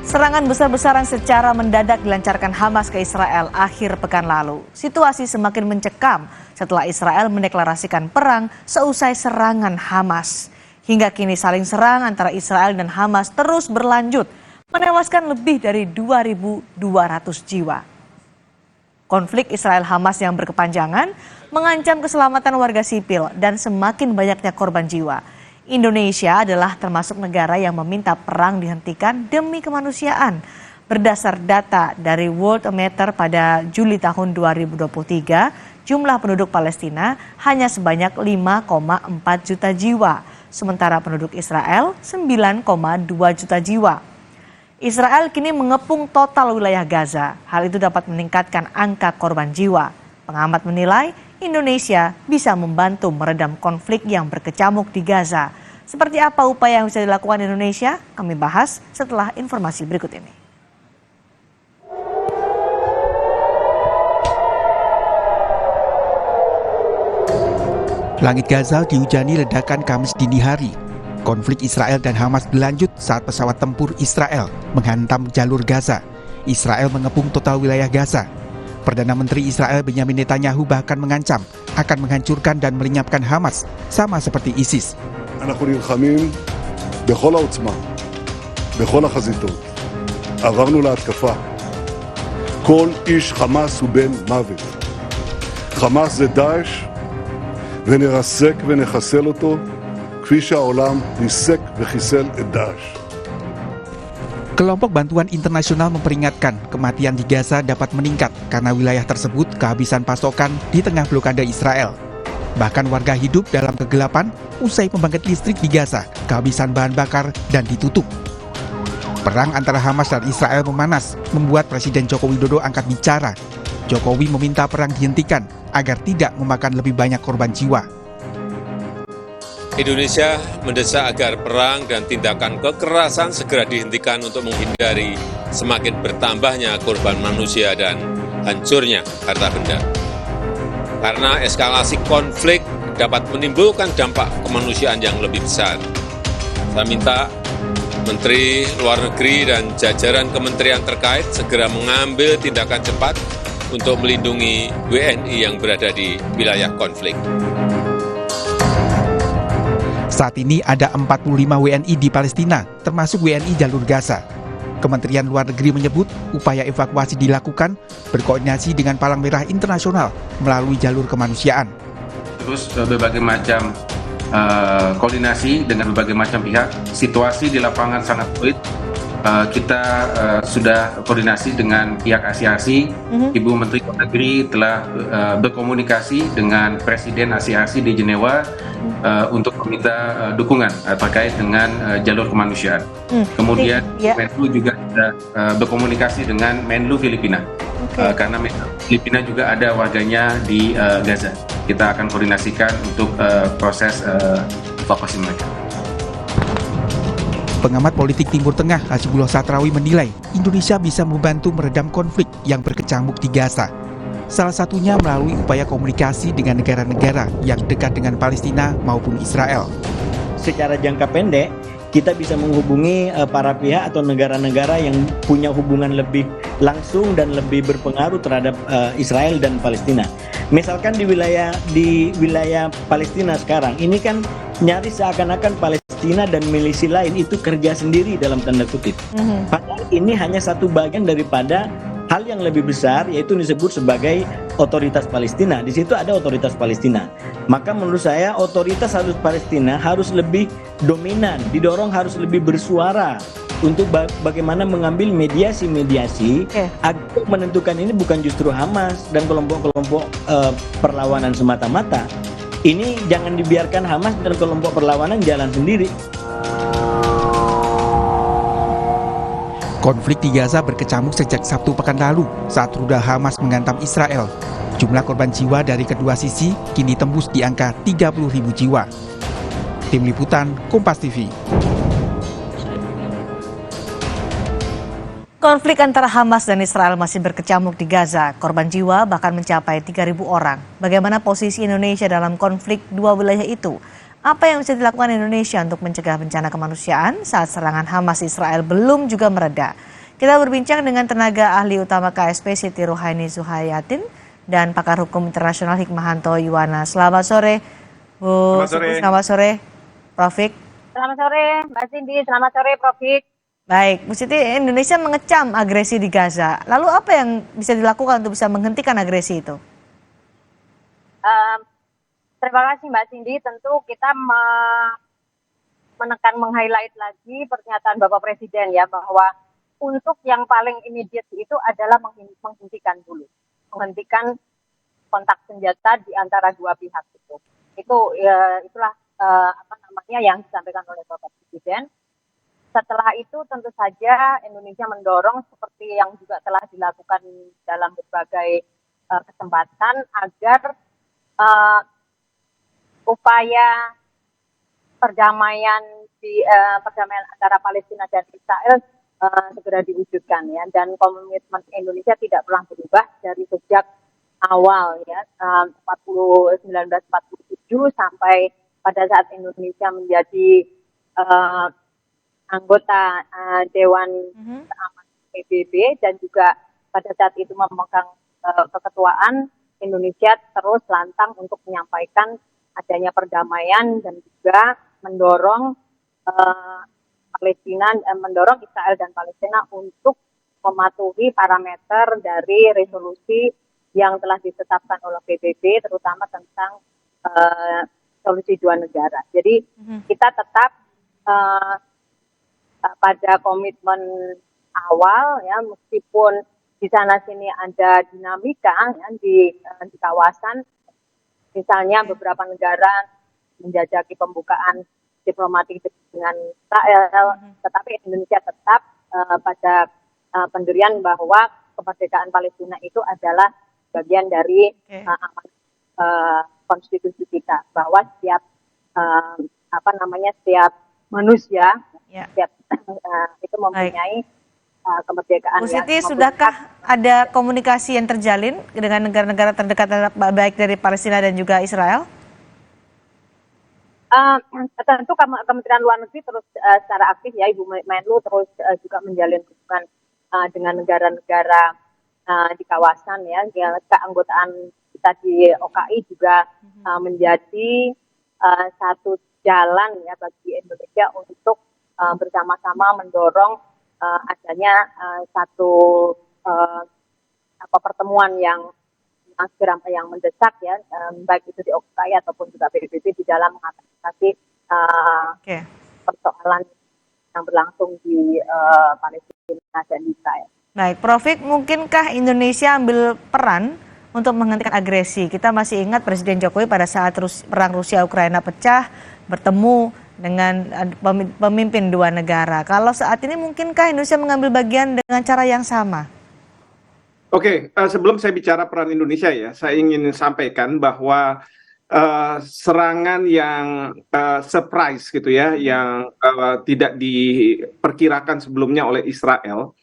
Serangan besar-besaran secara mendadak dilancarkan Hamas ke Israel akhir pekan lalu. Situasi semakin mencekam setelah Israel mendeklarasikan perang seusai serangan Hamas. Hingga kini saling serang antara Israel dan Hamas terus berlanjut, menewaskan lebih dari 2.200 jiwa. Konflik Israel-Hamas yang berkepanjangan mengancam keselamatan warga sipil dan semakin banyaknya korban jiwa. Indonesia adalah termasuk negara yang meminta perang dihentikan demi kemanusiaan. Berdasar data dari Worldometer pada Juli tahun 2023, jumlah penduduk Palestina hanya sebanyak 5,4 juta jiwa, sementara penduduk Israel 9,2 juta jiwa. Israel kini mengepung total wilayah Gaza. Hal itu dapat meningkatkan angka korban jiwa. Pengamat menilai Indonesia bisa membantu meredam konflik yang berkecamuk di Gaza. Seperti apa upaya yang bisa dilakukan Indonesia? Kami bahas setelah informasi berikut ini. Langit Gaza dihujani ledakan Kamis dini hari. Konflik Israel dan Hamas berlanjut saat pesawat tempur Israel menghantam jalur Gaza. Israel mengepung total wilayah Gaza. Perdana Menteri Israel Benyamin Netanyahu bahkan mengancam akan menghancurkan dan melenyapkan Hamas sama seperti ISIS. אנחנו נלחמים בכל העוצמה, בכל החזיתות. עברנו להתקפה. כל איש חמאס הוא בן מוות. חמאס זה דאעש, ונרסק ונחסל אותו, כפי שהעולם ניסק וחיסל את דאעש. Kelompok bantuan internasional memperingatkan kematian di Gaza dapat meningkat karena wilayah tersebut kehabisan pasokan di tengah blokade Israel. Bahkan warga hidup dalam kegelapan usai pembangkit listrik di Gaza kehabisan bahan bakar dan ditutup. Perang antara Hamas dan Israel memanas, membuat Presiden Joko Widodo angkat bicara. Jokowi meminta perang dihentikan agar tidak memakan lebih banyak korban jiwa. Indonesia mendesak agar perang dan tindakan kekerasan segera dihentikan untuk menghindari semakin bertambahnya korban manusia dan hancurnya harta benda. Karena eskalasi konflik dapat menimbulkan dampak kemanusiaan yang lebih besar. Saya minta Menteri Luar Negeri dan jajaran kementerian terkait segera mengambil tindakan cepat untuk melindungi WNI yang berada di wilayah konflik. Saat ini ada 45 WNI di Palestina, termasuk WNI jalur Gaza. Kementerian Luar Negeri menyebut upaya evakuasi dilakukan berkoordinasi dengan Palang Merah Internasional melalui jalur kemanusiaan. Terus berbagai macam koordinasi dengan berbagai macam pihak. Situasi di lapangan sangat sulit. Kita sudah koordinasi dengan pihak ASI. Ibu Menteri Luar Negeri telah berkomunikasi dengan Presiden ASI di Jenewa untuk meminta dukungan terkait dengan jalur kemanusiaan. Kemudian Menlu juga sudah berkomunikasi dengan Menlu Filipina. Karena Filipina juga ada warganya di Gaza. Kita akan koordinasikan untuk proses evakuasi mereka. Pengamat politik Timur Tengah Hasibullah Satrawi menilai Indonesia bisa membantu meredam konflik yang berkecamuk di Gaza. Salah satunya melalui upaya komunikasi dengan negara-negara yang dekat dengan Palestina maupun Israel. Secara jangka pendek, kita bisa menghubungi para pihak atau negara-negara yang punya hubungan lebih langsung dan lebih berpengaruh terhadap Israel dan Palestina. Misalkan di wilayah Palestina sekarang, ini kan nyaris seakan-akan Palestina dan milisi lain itu kerja sendiri dalam tanda kutip. Padahal ini hanya satu bagian daripada hal yang lebih besar, yaitu disebut sebagai otoritas Palestina. Di situ ada otoritas Palestina. Maka menurut saya otoritas Palestina harus lebih dominan, didorong harus lebih bersuara untuk bagaimana mengambil mediasi-mediasi agar menentukan ini bukan justru Hamas dan kelompok-kelompok perlawanan semata-mata. Ini jangan dibiarkan Hamas dan kelompok perlawanan jalan sendiri. Konflik di Gaza berkecamuk sejak Sabtu pekan lalu saat rudal Hamas menghantam Israel. Jumlah korban jiwa dari kedua sisi kini tembus di angka 30.000 jiwa. Tim Liputan, Kompas TV. Konflik antara Hamas dan Israel masih berkecamuk di Gaza. Korban jiwa bahkan mencapai 3.000 orang. Bagaimana posisi Indonesia dalam konflik dua wilayah itu? Apa yang bisa dilakukan Indonesia untuk mencegah bencana kemanusiaan saat serangan Hamas Israel belum juga mereda? Kita berbincang dengan tenaga ahli utama KSP Siti Rohaini Zuhayatin dan pakar hukum internasional Hikmahanto Yuwana. Selamat sore, Bu Siti. Selamat sore, Prof. Selamat sore, Mbak Cindy. Selamat sore, Prof. Baik, Bu Siti, Indonesia mengecam agresi di Gaza. Lalu apa yang bisa dilakukan untuk bisa menghentikan agresi itu? Terima kasih Mbak Cindy. Tentu kita meng-highlight lagi pernyataan Bapak Presiden ya, bahwa untuk yang paling immediate itu adalah menghentikan dulu. Menghentikan kontak senjata di antara dua pihak itu. Itulah yang disampaikan oleh Bapak Presiden. Setelah itu tentu saja Indonesia mendorong seperti yang juga telah dilakukan dalam berbagai kesempatan agar upaya perdamaian antara Palestina dan Israel segera diwujudkan ya, dan komitmen Indonesia tidak pernah berubah dari sejak awal ya, 1947 sampai pada saat Indonesia menjadi anggota Dewan Keamanan PBB dan juga pada saat itu memegang keketuaan. Indonesia terus lantang untuk menyampaikan adanya perdamaian dan juga mendorong mendorong Israel dan Palestina untuk mematuhi parameter dari resolusi yang telah ditetapkan oleh PBB, terutama tentang solusi dua negara. Jadi kita tetap pada komitmen awal ya, meskipun di sana sini ada dinamika ya, di kawasan, misalnya beberapa negara menjajaki pembukaan diplomatik dengan Israel, tetapi Indonesia tetap pada pendirian bahwa kemerdekaan Palestina itu adalah bagian dari konstitusi kita, bahwa setiap setiap manusia setiap itu mempunyai kemerdekaan. Bu Siti, sudahkah ada komunikasi yang terjalin dengan negara-negara terdekat baik dari Palestina dan juga Israel? Tentu Kementerian Luar Negeri terus secara aktif ya, Ibu Menlu terus juga menjalin hubungan dengan negara-negara di kawasan ya. Keanggotaan kita di OKI juga menjadi satu jalan ya bagi Indonesia untuk bersama-sama mendorong adanya satu pertemuan yang mendesak ya, baik itu di OKI ataupun juga PBB di dalam mengatasi persoalan yang berlangsung di Palestina dan Israel. Baik, Prof, mungkinkah Indonesia ambil peran untuk menghentikan agresi? Kita masih ingat Presiden Jokowi pada saat perang Rusia-Ukraina pecah bertemu dengan pemimpin dua negara. Kalau saat ini mungkinkah Indonesia mengambil bagian dengan cara yang sama? Oke, sebelum saya bicara peran Indonesia ya, saya ingin sampaikan bahwa serangan yang surprise gitu ya, yang tidak diperkirakan sebelumnya oleh Israel,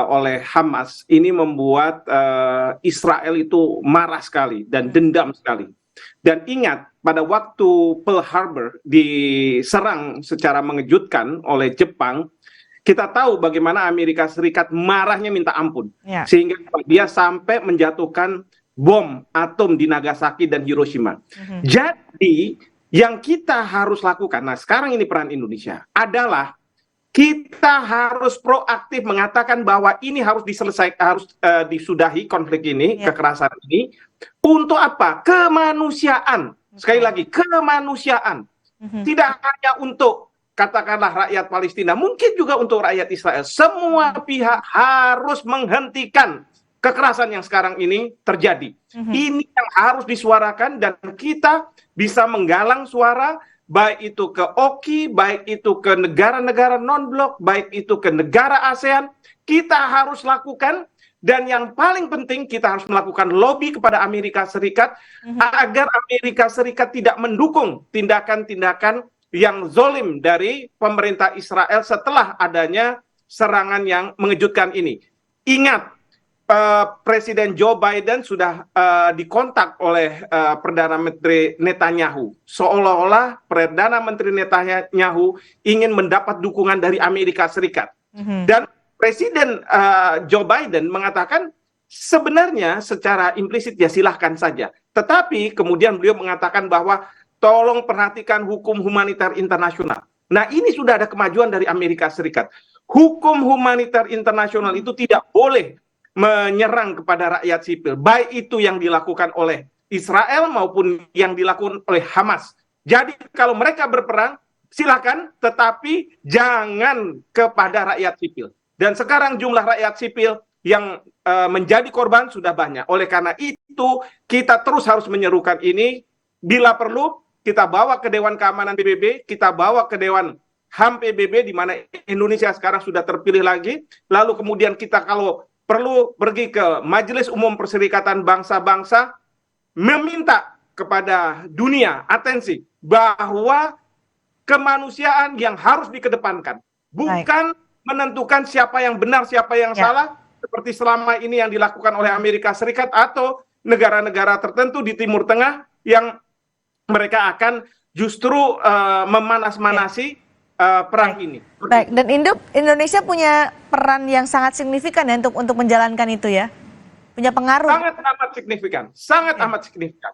oleh Hamas, ini membuat Israel itu marah sekali dan dendam sekali. Dan ingat, pada waktu Pearl Harbor diserang secara mengejutkan oleh Jepang, kita tahu bagaimana Amerika Serikat marahnya minta ampun, sehingga dia sampai menjatuhkan bom atom di Nagasaki dan Hiroshima. Jadi yang kita harus lakukan, nah sekarang ini peran Indonesia adalah kita harus proaktif mengatakan bahwa ini harus diselesaikan, harus disudahi konflik ini, kekerasan ini, untuk apa? Kemanusiaan. Sekali lagi, kemanusiaan. Tidak hanya untuk katakanlah rakyat Palestina, mungkin juga untuk rakyat Israel. Semua pihak harus menghentikan kekerasan yang sekarang ini terjadi. Ini yang harus disuarakan dan kita bisa menggalang suara, baik itu ke OKI, baik itu ke negara-negara non-blok, baik itu ke negara ASEAN. Kita harus lakukan, dan yang paling penting kita harus melakukan lobby kepada Amerika Serikat agar Amerika Serikat tidak mendukung tindakan-tindakan yang zolim dari pemerintah Israel setelah adanya serangan yang mengejutkan ini. Ingat, Presiden Joe Biden sudah dikontak oleh Perdana Menteri Netanyahu. Seolah-olah Perdana Menteri Netanyahu ingin mendapat dukungan dari Amerika Serikat. Dan Presiden Joe Biden mengatakan sebenarnya secara implisit ya silahkan saja. Tetapi kemudian beliau mengatakan bahwa tolong perhatikan hukum humanitar internasional. Nah, ini sudah ada kemajuan dari Amerika Serikat. Hukum humanitar internasional itu tidak boleh menyerang kepada rakyat sipil, baik itu yang dilakukan oleh Israel maupun yang dilakukan oleh Hamas. Jadi kalau mereka berperang, silakan, tetapi jangan kepada rakyat sipil. Dan sekarang jumlah rakyat sipil yang menjadi korban sudah banyak. Oleh karena itu, kita terus harus menyerukan ini. Bila perlu, kita bawa ke Dewan Keamanan PBB, kita bawa ke Dewan HAM PBB, di mana Indonesia sekarang sudah terpilih lagi. Lalu kemudian kita kalau perlu pergi ke Majelis Umum Perserikatan Bangsa-Bangsa, meminta kepada dunia atensi bahwa kemanusiaan yang harus dikedepankan, bukan menentukan siapa yang benar, siapa yang salah, seperti selama ini yang dilakukan oleh Amerika Serikat atau negara-negara tertentu di Timur Tengah yang mereka akan justru memanas-manasi perang ini. Baik, dan Indonesia punya peran yang sangat signifikan ya untuk menjalankan itu ya, punya pengaruh. Sangat amat signifikan, sangat amat signifikan.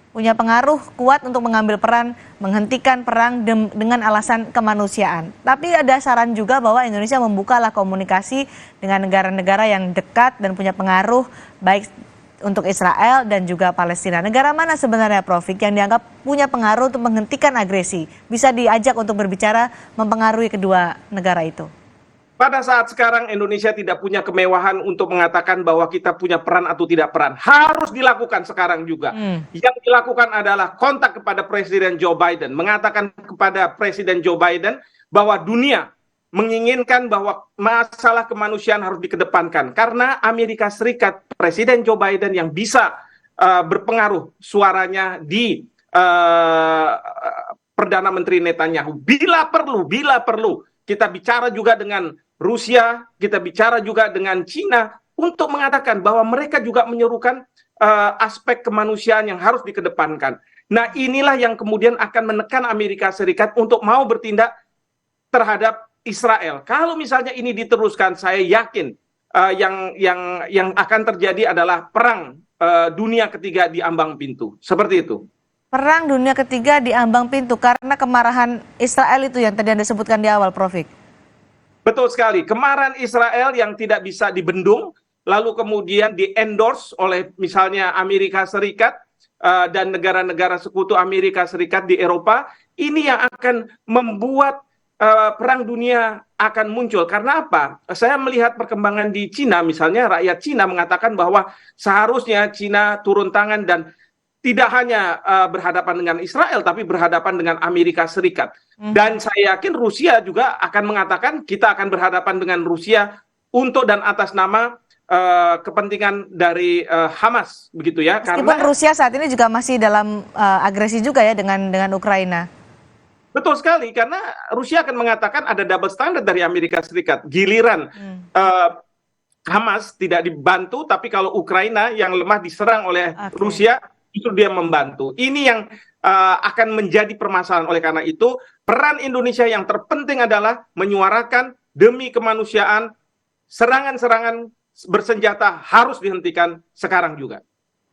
Punya pengaruh kuat untuk mengambil peran menghentikan perang dengan alasan kemanusiaan. Tapi ada saran juga bahwa Indonesia membukalah komunikasi dengan negara-negara yang dekat dan punya pengaruh baik untuk Israel dan juga Palestina. Negara mana sebenarnya, Prof, yang dianggap punya pengaruh untuk menghentikan agresi? Bisa diajak untuk berbicara mempengaruhi kedua negara itu? Pada saat sekarang Indonesia tidak punya kemewahan untuk mengatakan bahwa kita punya peran atau tidak peran. Harus dilakukan sekarang juga. Yang dilakukan adalah kontak kepada Presiden Joe Biden. Mengatakan kepada Presiden Joe Biden bahwa dunia menginginkan bahwa masalah kemanusiaan harus dikedepankan. Karena Amerika Serikat, Presiden Joe Biden yang bisa berpengaruh suaranya di Perdana Menteri Netanyahu. Bila perlu, kita bicara juga dengan Rusia, kita bicara juga dengan Cina untuk mengatakan bahwa mereka juga menyerukan aspek kemanusiaan yang harus dikedepankan. Nah, inilah yang kemudian akan menekan Amerika Serikat untuk mau bertindak terhadap Israel. Kalau misalnya ini diteruskan, saya yakin yang akan terjadi adalah perang dunia ketiga di ambang pintu. Seperti itu. Perang dunia ketiga di ambang pintu karena kemarahan Israel itu yang tadi Anda sebutkan di awal, Prof. Betul sekali, kemarahan Israel yang tidak bisa dibendung, lalu kemudian di-endorse oleh misalnya Amerika Serikat dan negara-negara sekutu Amerika Serikat di Eropa, ini yang akan membuat perang dunia akan muncul. Karena apa? Saya melihat perkembangan di Cina, misalnya rakyat Cina mengatakan bahwa seharusnya Cina turun tangan dan tidak hanya berhadapan dengan Israel, tapi berhadapan dengan Amerika Serikat. Dan saya yakin Rusia juga akan mengatakan kita akan berhadapan dengan Rusia untuk dan atas nama kepentingan dari Hamas, begitu ya. Meskipun karena Rusia saat ini juga masih dalam agresi juga ya dengan Ukraina. Betul sekali, karena Rusia akan mengatakan ada double standard dari Amerika Serikat. Giliran Hamas tidak dibantu, tapi kalau Ukraina yang lemah diserang oleh Rusia, justru dia membantu. Ini yang akan menjadi permasalahan. Oleh karena itu, peran Indonesia yang terpenting adalah menyuarakan demi kemanusiaan, serangan-serangan bersenjata harus dihentikan sekarang juga.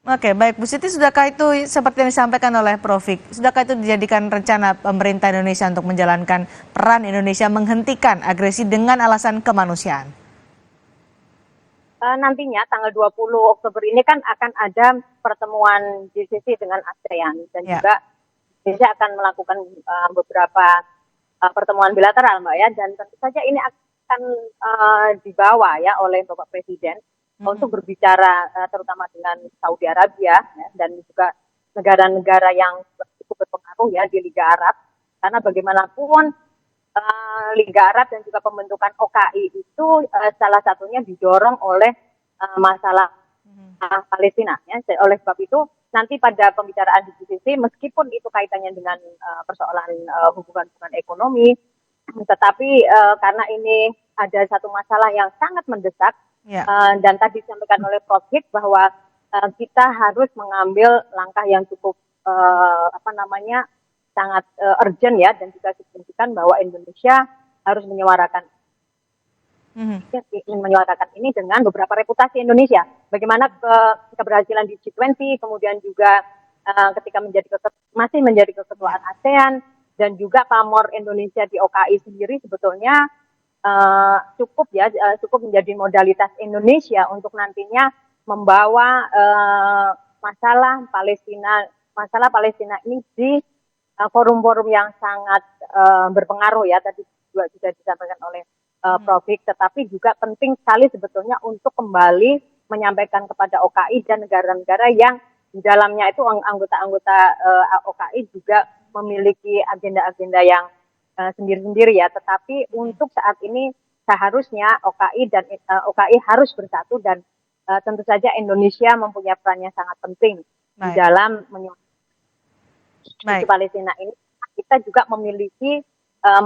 Oke, baik Bu Siti, sudahkah itu seperti yang disampaikan oleh Prof, sudahkah itu dijadikan rencana pemerintah Indonesia untuk menjalankan peran Indonesia menghentikan agresi dengan alasan kemanusiaan? Nantinya tanggal 20 Oktober ini kan akan ada pertemuan GCC dengan ASEAN dan juga Indonesia akan melakukan beberapa pertemuan bilateral, Mbak ya, dan tentu saja ini akan dibawa ya oleh Bapak Presiden untuk berbicara terutama dengan Saudi Arabia ya, dan juga negara-negara yang cukup berpengaruh ya di Liga Arab, karena bagaimanapun Liga Arab dan juga pembentukan OKI itu salah satunya didorong oleh masalah Palestina ya. Oleh sebab itu nanti pada pembicaraan di GCC, meskipun itu kaitannya dengan persoalan hubungan ekonomi, tetapi karena ini ada satu masalah yang sangat mendesak dan tadi disampaikan oleh Prof Hik bahwa kita harus mengambil langkah yang cukup sangat urgent ya, dan juga signifikan bahwa Indonesia harus menyuarakan. ingin menyuarakan ini dengan beberapa reputasi Indonesia. Bagaimana keberhasilan di G20, kemudian juga ketika masih menjadi keketuaan ASEAN, dan juga pamor Indonesia di OKI sendiri sebetulnya cukup menjadi modalitas Indonesia untuk nantinya membawa masalah Palestina ini di forum-forum yang sangat berpengaruh ya, tadi juga sudah disampaikan oleh Prof. Tetapi juga penting sekali sebetulnya untuk kembali menyampaikan kepada OKI dan negara-negara yang di dalamnya itu anggota-anggota OKI juga memiliki agenda-agenda yang sendiri-sendiri ya. Tetapi untuk saat ini seharusnya OKI harus bersatu, dan tentu saja Indonesia mempunyai peran yang sangat penting di dalam menyuarakan Palestina ini. Kita juga memiliki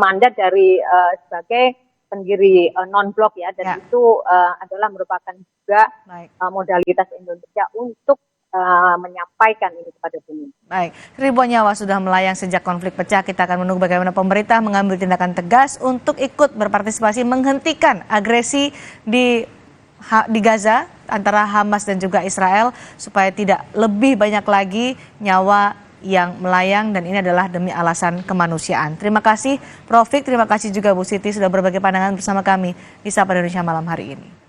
mandat dari sebagai pendiri non-blok ya, dan itu adalah merupakan juga modalitas Indonesia untuk menyampaikan ini kepada dunia. Baik, ribuan nyawa sudah melayang sejak konflik pecah. Kita akan menunggu bagaimana pemerintah mengambil tindakan tegas untuk ikut berpartisipasi menghentikan agresi di Gaza antara Hamas dan juga Israel, supaya tidak lebih banyak lagi nyawa yang melayang, dan ini adalah demi alasan kemanusiaan. Terima kasih Prof. Terima kasih juga Bu Siti sudah berbagi pandangan bersama kami di Sapa Indonesia malam hari ini.